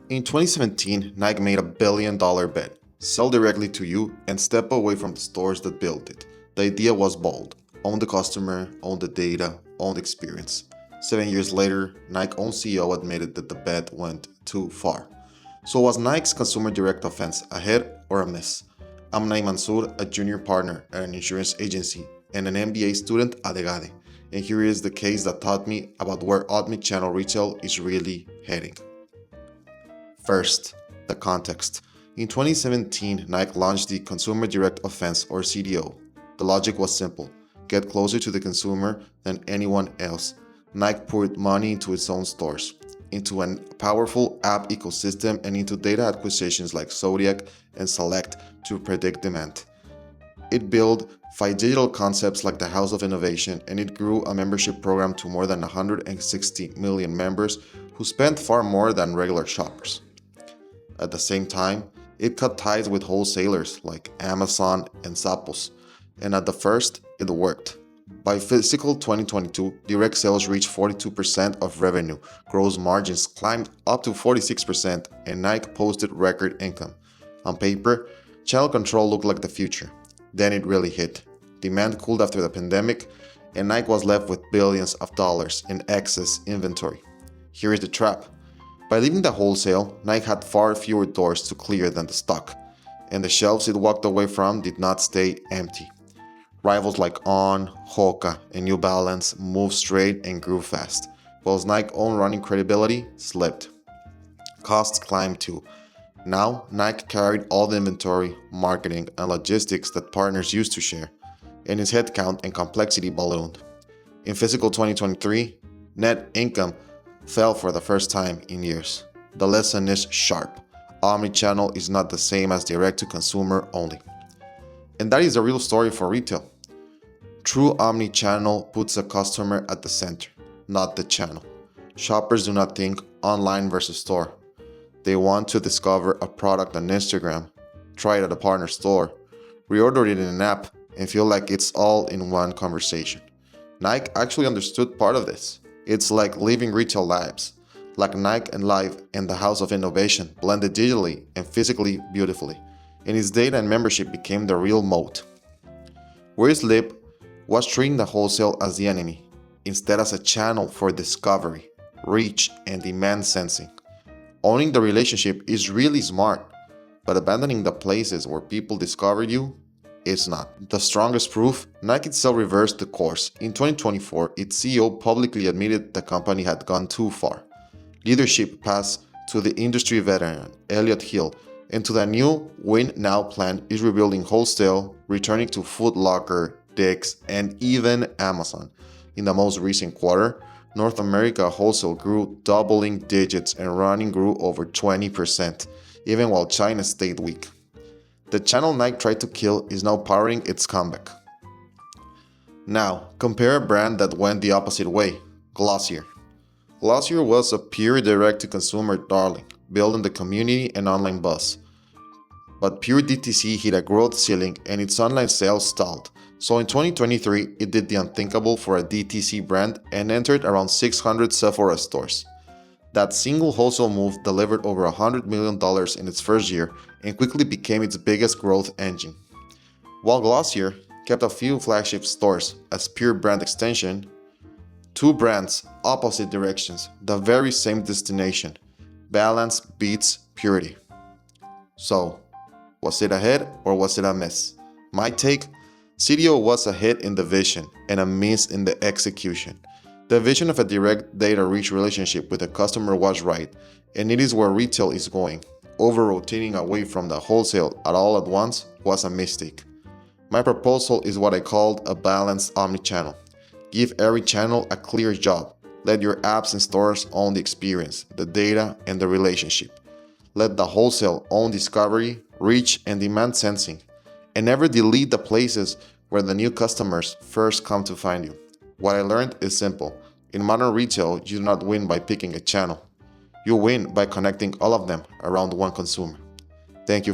In 2017, Nike made $1 billion bet. Sell directly to you and step away from the stores that built it. The idea was bold. Own the customer, own the data, own the experience. 7 years later, Nike's own CEO admitted that the bet went too far. So was Nike's consumer direct offense a hit or a miss? I'm Nahim Manzur, a junior partner at an insurance agency and an MBA student at EGADE. And here is the case that taught me about where omnichannel retail is really heading. First, the context. In 2017, Nike launched the Consumer Direct Offense or CDO. The logic was simple. Get closer to the consumer than anyone else. Nike poured money into its own stores, into a powerful app ecosystem, and into data acquisitions like Zodiac and Select to predict demand. It built 5 digital concepts like the House of Innovation, and it grew a membership program to more than 160 million members who spent far more than regular shoppers. At the same time, it cut ties with wholesalers like Amazon and Zappos, and at the first, it worked. By fiscal 2022, direct sales reached 42% of revenue, gross margins climbed up to 46%, and Nike posted record income. On paper, channel control looked like the future. Then it really hit. Demand cooled after the pandemic, and Nike was left with billions of dollars in excess inventory. Here is the trap. By leaving the wholesale, Nike had far fewer doors to clear than the stock, and the shelves it walked away from did not stay empty. Rivals like On, Hoka, and New Balance moved straight and grew fast, while Nike's own running credibility slipped. Costs climbed too. Now, Nike carried all the inventory, marketing, and logistics that partners used to share, and its headcount and complexity ballooned. In fiscal 2023, net income fell for the first time in years. The lesson is sharp. Omnichannel is not the same as direct-to-consumer only. And that is a real story for retail. True omnichannel puts a customer at the center, not the channel. Shoppers do not think online versus store. They want to discover a product on Instagram, try it at a partner store, reorder it in an app, and feel like it's all in one conversation. Nike actually understood part of this. It's like living retail lives, like Nike and Live and the House of Innovation blended digitally and physically beautifully, and its data and membership became the real moat. Where its lip was treating the wholesale as the enemy, instead as a channel for discovery, reach, and demand sensing. Owning the relationship is really smart, but abandoning the places where people discover you is not. The strongest proof, Nike itself reversed the course. In 2024, its CEO publicly admitted the company had gone too far. Leadership passed to the industry veteran, Elliott Hill, and to the new Win Now plan is rebuilding wholesale, returning to Foot Locker, Dick's, and even Amazon. In the most recent quarter, North America wholesale grew doubling digits and running grew over 20%, even while China stayed weak. The channel Nike tried to kill is now powering its comeback. Now, compare a brand that went the opposite way, Glossier. Glossier was a pure direct-to-consumer darling, built on the community and online buzz. But pure DTC hit a growth ceiling and its online sales stalled. So in 2023, it did the unthinkable for a DTC brand and entered around 600 Sephora stores. That single wholesale move delivered over $100 million in its first year and quickly became its biggest growth engine. While Glossier kept a few flagship stores as pure brand extension, two brands, opposite directions, the very same destination. Balance beats purity. So, was it a hit or was it a miss? My take, CDO was a hit in the vision and a miss in the execution. The vision of a direct data-rich relationship with the customer was right, and it is where retail is going. Over-rotating away from the wholesale all at once was a mistake. My proposal is what I called a balanced omnichannel. Give every channel a clear job. Let your apps and stores own the experience, the data, and the relationship. Let the wholesale own discovery, reach, and demand sensing. And never delete the places where the new customers first come to find you. What I learned is simple. In modern retail, you do not win by picking a channel. You win by connecting all of them around one consumer. Thank you.